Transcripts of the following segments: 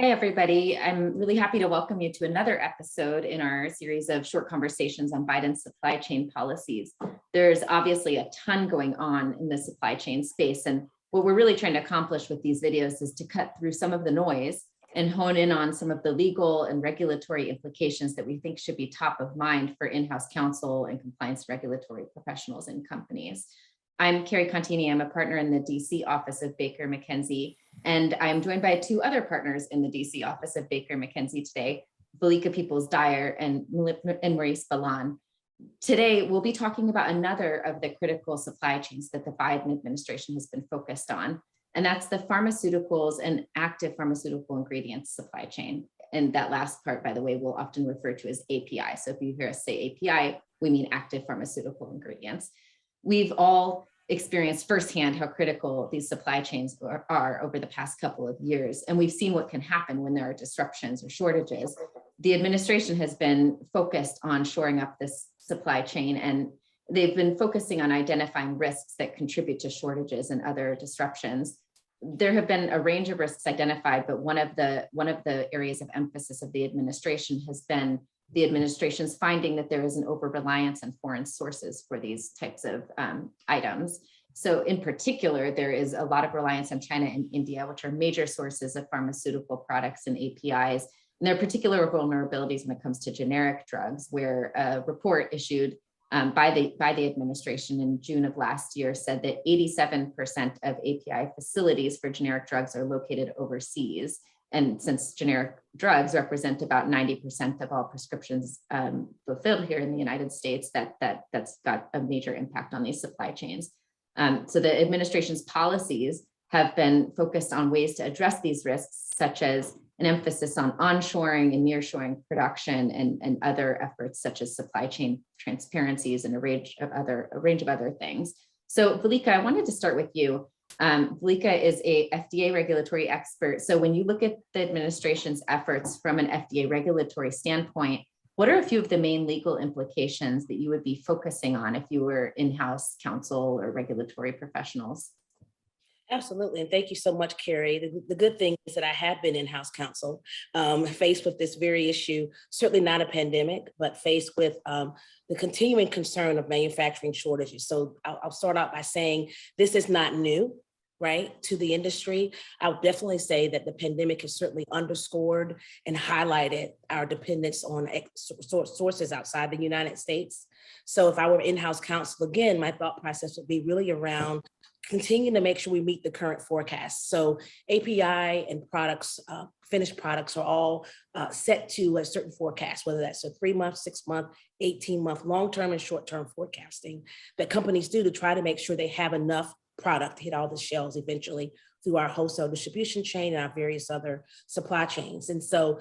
Hi, everybody. I'm really happy to welcome you to another episode in our series of short conversations on Biden's supply chain policies. There's obviously a ton going on in the supply chain space. And what we're really trying to accomplish with these videos is to cut through some of the noise and hone in on some of the legal and regulatory implications that we think should be top of mind for in-house counsel and compliance regulatory professionals and companies. I'm Kerry Contini. I'm a partner in the DC office of Baker McKenzie, and I'm joined by two other partners in the DC office of Baker McKenzie today, Veleka Peeples-Dyer and Maurice Bellan. Today, we'll be talking about another of the critical supply chains that the Biden administration has been focused on, and that's the pharmaceuticals and active pharmaceutical ingredients supply chain. And that last part, by the way, we'll often refer to as API. So if you hear us say API, we mean active pharmaceutical ingredients. We've all experienced firsthand how critical these supply chains are over the past couple of years. And we've seen what can happen when there are disruptions or shortages. The administration has been focused on shoring up this supply chain, and they've been focusing on identifying risks that contribute to shortages and other disruptions. There have been a range of risks identified, but one of the areas of emphasis of the administration has been the administration's finding that there is an over-reliance on foreign sources for these types of items. So in particular, there is a lot of reliance on China and India, which are major sources of pharmaceutical products and APIs. And there are particular vulnerabilities when it comes to generic drugs, where a report issued by the administration in June of last year said that 87% of API facilities for generic drugs are located overseas. And since generic drugs represent about 90% of all prescriptions fulfilled here in the United States, that's got a major impact on these supply chains. So the administration's policies have been focused on ways to address these risks, such as an emphasis on onshoring and nearshoring production and other efforts such as supply chain transparencies and a range of other things. So Veleka, I wanted to start with you. Veleka is a FDA regulatory expert. So when you look at the administration's efforts from an FDA regulatory standpoint, what are a few of the main legal implications that you would be focusing on if you were in-house counsel or regulatory professionals? Absolutely. And thank you so much, Kerry. The good thing is that I have been in-house counsel, faced with this very issue, certainly not a pandemic, but faced with the continuing concern of manufacturing shortages. So I'll start out by saying this is not new, right, to the industry. I would definitely say that the pandemic has certainly underscored and highlighted our dependence on sources outside the United States. So if I were in-house counsel, again, my thought process would be really around continuing to make sure we meet the current forecast. So API and products, finished products are all set to a certain forecast, whether that's a 3-month, 6-month, 18-month, long-term and short-term forecasting that companies do to try to make sure they have enough product to hit all the shelves eventually through our wholesale distribution chain and our various other supply chains. And so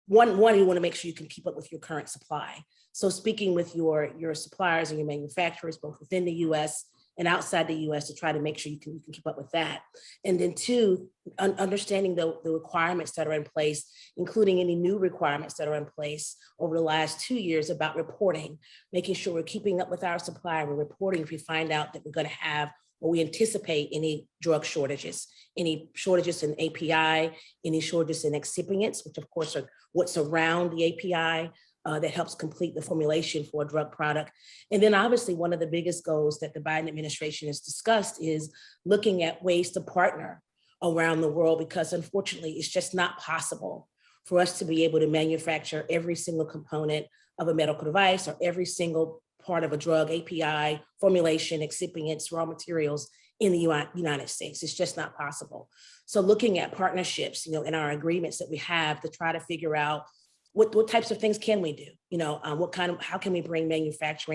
one, you want to make sure you can keep up with your current supply. So speaking with your suppliers and your manufacturers, both within the US and outside the US, to try to make sure you can keep up with that. And then two, understanding the requirements that are in place, including any new requirements that are in place over the last 2 years about reporting, making sure we're keeping up with our supply. We're reporting if we find out that we're going to have or we anticipate any drug shortages, any shortages in API, any shortages in excipients, which of course are what's around the API, that helps complete the formulation for a drug product. And then obviously one of the biggest goals that the Biden administration has discussed is looking at ways to partner around the world, because unfortunately it's just not possible for us to be able to manufacture every single component of a medical device or every single part of a drug, API, formulation, excipients, raw materials in the United States. It's just not possible. So looking at partnerships, in our agreements that we have to try to figure out what types of things can we do? How can we bring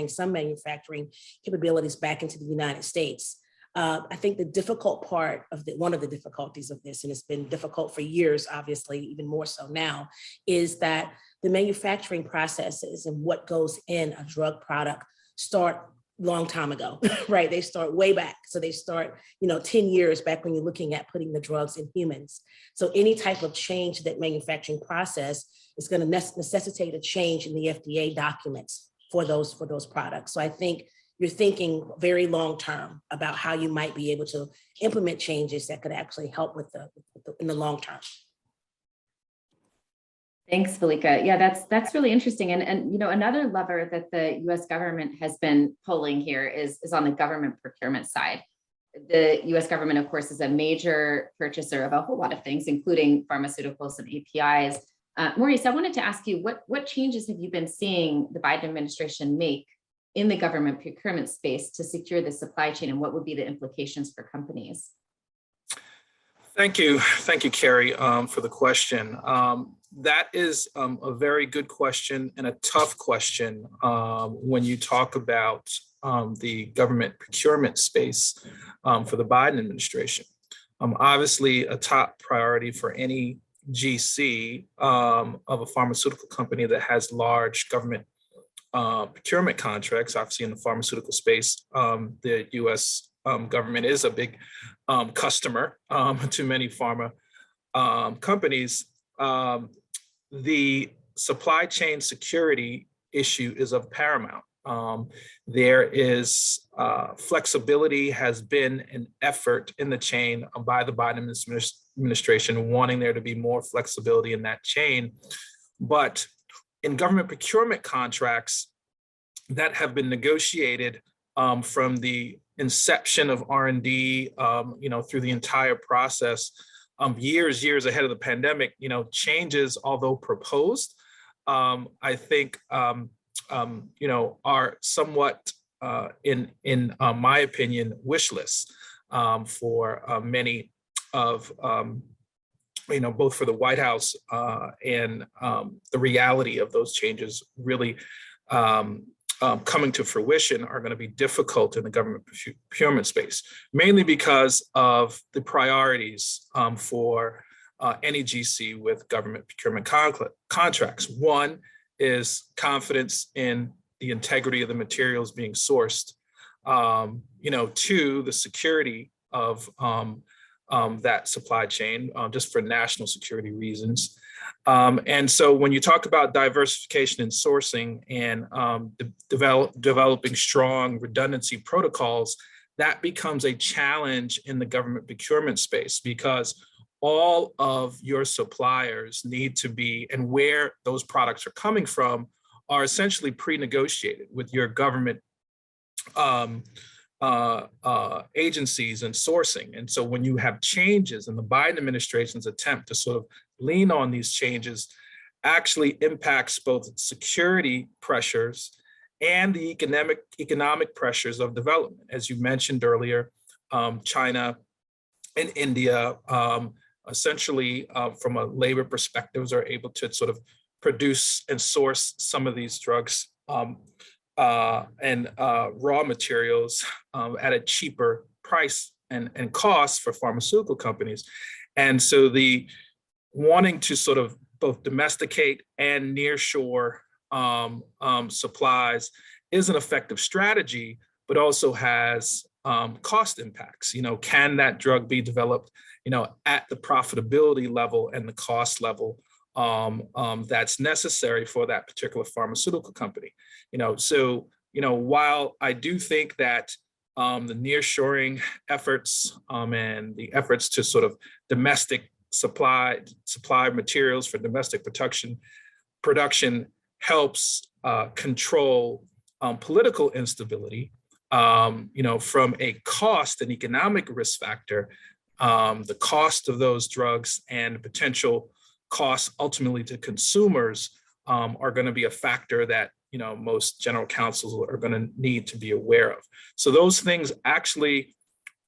some manufacturing capabilities back into the United States? I think the difficult part of one of the difficulties of this, and it's been difficult for years, obviously, even more so now, is that the manufacturing processes and what goes in a drug product start long time ago, right? They start way back. So they start, 10 years back when you're looking at putting the drugs in humans. So any type of change to that manufacturing process is going to necessitate a change in the FDA documents for those products. So I think you're thinking very long term about how you might be able to implement changes that could actually help in the long term. Thanks, Veleka. Yeah, that's really interesting. And another lever that the U.S. government has been pulling here is on the government procurement side. The U.S. government, of course, is a major purchaser of a whole lot of things, including pharmaceuticals and APIs. Maurice, I wanted to ask you, what changes have you been seeing the Biden administration make in the government procurement space to secure the supply chain, and what would be the implications for companies? Thank you, Kerry, for the question. That is a very good question and a tough question when you talk about the government procurement space for the Biden administration. Obviously, a top priority for any GC of a pharmaceutical company that has large government procurement contracts, obviously in the pharmaceutical space, the U.S. Government is a big customer to many pharma companies. The supply chain security issue is of paramount. There is flexibility has been an effort in the chain by the Biden administration wanting there to be more flexibility in that chain. But in government procurement contracts that have been negotiated from the inception of R&D, through the entire process, years ahead of the pandemic, changes, although proposed, I think, are somewhat, in my opinion, wish lists for many of, both for the White House and the reality of those changes really coming to fruition are going to be difficult in the government procurement space, mainly because of the priorities for any GC with government procurement contracts. One is confidence in the integrity of the materials being sourced. Two, the security of that supply chain, just for national security reasons. And so when you talk about diversification in sourcing and developing strong redundancy protocols, that becomes a challenge in the government procurement space, because all of your suppliers need to be, and where those products are coming from, are essentially pre-negotiated with your government agencies and sourcing. And so when you have changes, and the Biden administration's attempt to sort of lean on these changes actually impacts both security pressures and the economic pressures of development. As you mentioned earlier, China and India, essentially from a labor perspective, are able to sort of produce and source some of these drugs and raw materials at a cheaper price and cost for pharmaceutical companies. And so the wanting to sort of both domesticate and nearshore supplies is an effective strategy, but also has cost impacts. Can that drug be developed, at the profitability level and the cost level that's necessary for that particular pharmaceutical company? So while I do think that the nearshoring efforts and the efforts to sort of supply materials for domestic production helps control political instability, from a cost and economic risk factor, the cost of those drugs and potential costs ultimately to consumers are going to be a factor that most general counsels are going to need to be aware of. So those things actually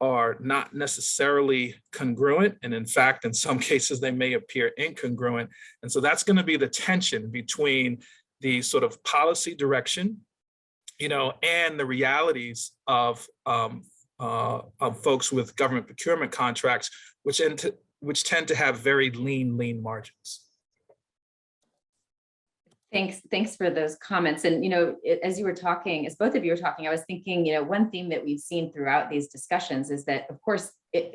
are not necessarily congruent, and in fact, in some cases, they may appear incongruent. And so that's going to be the tension between the sort of policy direction, and the realities of folks with government procurement contracts, which tend to have very lean margins. Thanks for those comments. And, as you were talking, as both of you were talking, I was thinking, one theme that we've seen throughout these discussions is that, of course,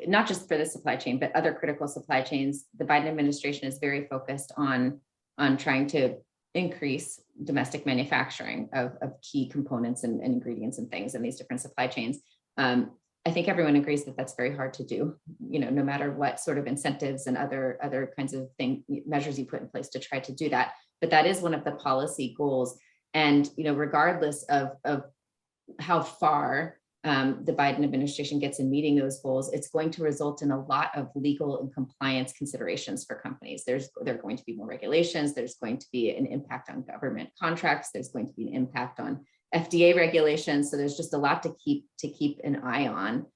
not just for the supply chain, but other critical supply chains, the Biden administration is very focused on trying to increase domestic manufacturing of key components and ingredients and things in these different supply chains. I think everyone agrees that that's very hard to do, no matter what sort of incentives and other kinds of measures you put in place to try to do that. But that is one of the policy goals. And, regardless of how far the Biden administration gets in meeting those goals, it's going to result in a lot of legal and compliance considerations for companies. There are going to be more regulations. There's going to be an impact on government contracts. There's going to be an impact on FDA regulations. So there's just a lot to keep an eye on,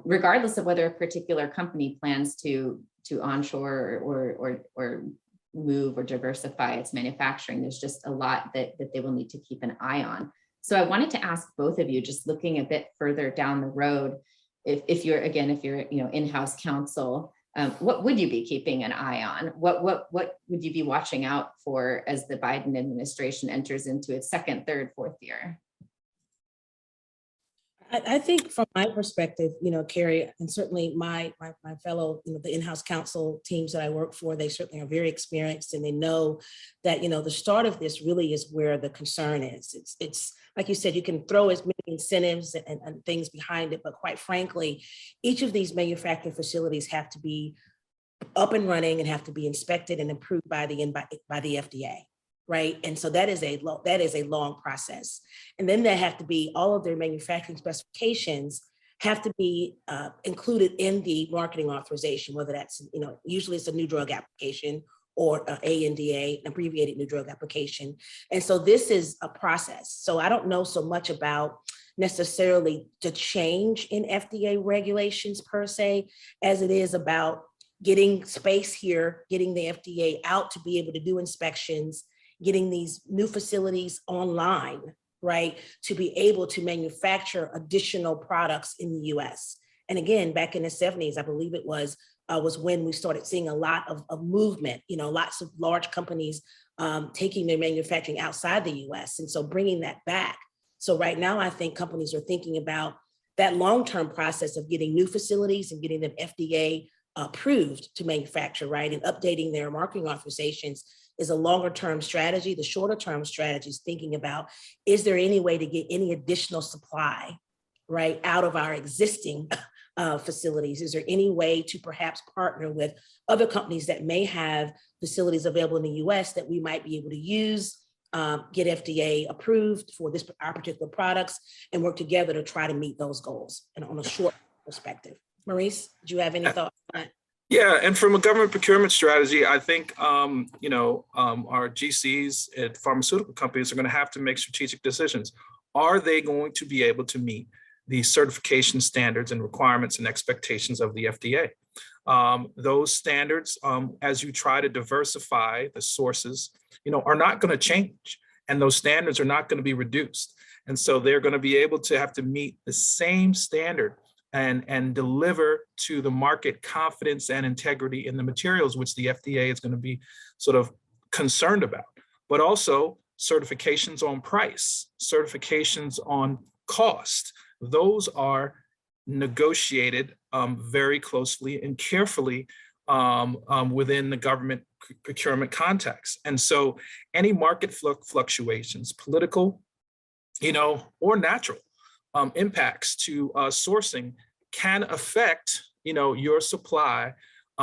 regardless of whether a particular company plans to onshore or move or diversify its manufacturing. There's just a lot that they will need to keep an eye on. So I wanted to ask both of you, just looking a bit further down the road, if you're in-house counsel, what would you be keeping an eye on? What would you be watching out for as the Biden administration enters into its second, third, fourth year? I think from my perspective, Kerry, and certainly my fellow, the in-house counsel teams that I work for, they certainly are very experienced, and they know that, the start of this really is where the concern is. It's like you said, you can throw as many incentives and things behind it, but quite frankly, each of these manufacturing facilities have to be up and running and have to be inspected and approved by the FDA. Right. And so that is a long process. And then they have to be, all of their manufacturing specifications have to be included in the marketing authorization, whether that's, usually it's a new drug application or ANDA, abbreviated new drug application. And so this is a process. So I don't know so much about necessarily the change in FDA regulations per se, as it is about getting space here, getting the FDA out to be able to do inspections, getting these new facilities online, right, to be able to manufacture additional products in the US. And again, back in the 70s, I believe it was when we started seeing a lot of movement, lots of large companies taking their manufacturing outside the US. And so bringing that back. So right now, I think companies are thinking about that long-term process of getting new facilities and getting them FDA approved to manufacture, right, and updating their marketing authorizations is a longer term strategy. The shorter term strategy is thinking about, is there any way to get any additional supply, right, out of our existing facilities? Is there any way to perhaps partner with other companies that may have facilities available in the US that we might be able to use, get FDA approved for our particular products, and work together to try to meet those goals and on a short perspective? Maurice, do you have any thoughts on that? Yeah, and from a government procurement strategy, I think our GCs at pharmaceutical companies are going to have to make strategic decisions. Are they going to be able to meet the certification standards and requirements and expectations of the FDA? Those standards, as you try to diversify the sources, are not going to change, and those standards are not going to be reduced. And so they're going to be able to have to meet the same standard and deliver to the market confidence and integrity in the materials, which the FDA is going to be sort of concerned about, but also certifications on price, certifications on cost. Those are negotiated very closely and carefully within the government procurement context. And so any market fluctuations, political, or natural, impacts to sourcing can affect, your supply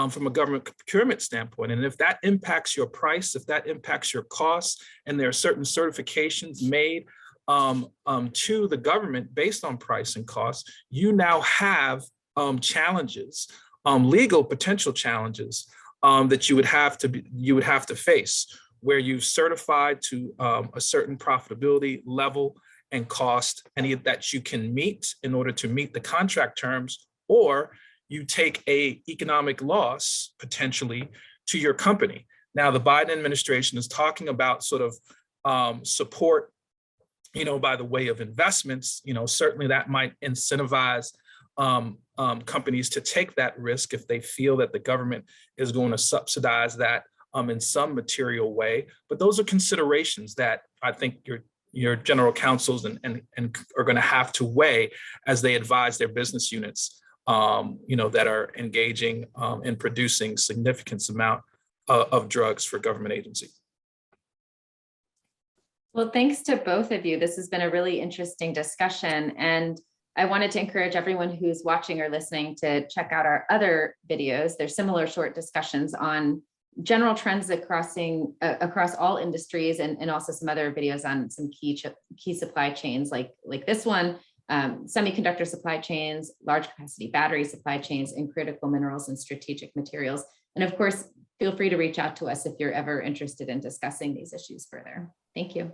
from a government procurement standpoint. And if that impacts your price, if that impacts your costs, and there are certain certifications made to the government based on price and cost, you now have challenges, legal potential challenges that you would have to face, where you've certified to a certain profitability level and cost, any of that you can meet in order to meet the contract terms, or you take a economic loss potentially to your company. Now, the Biden administration is talking about sort of support, by the way of investments. Certainly that might incentivize companies to take that risk if they feel that the government is going to subsidize that in some material way. But those are considerations that I think your general counsels and are going to have to weigh as they advise their business units, that are engaging in producing significant amount of drugs for government agency. Well, thanks to both of you. This has been a really interesting discussion. And I wanted to encourage everyone who's watching or listening to check out our other videos. There's similar short discussions on general trends across all industries, and also some other videos on some key supply chains like this one, semiconductor supply chains, large capacity battery supply chains, and critical minerals and strategic materials. And of course, feel free to reach out to us if you're ever interested in discussing these issues further. Thank you.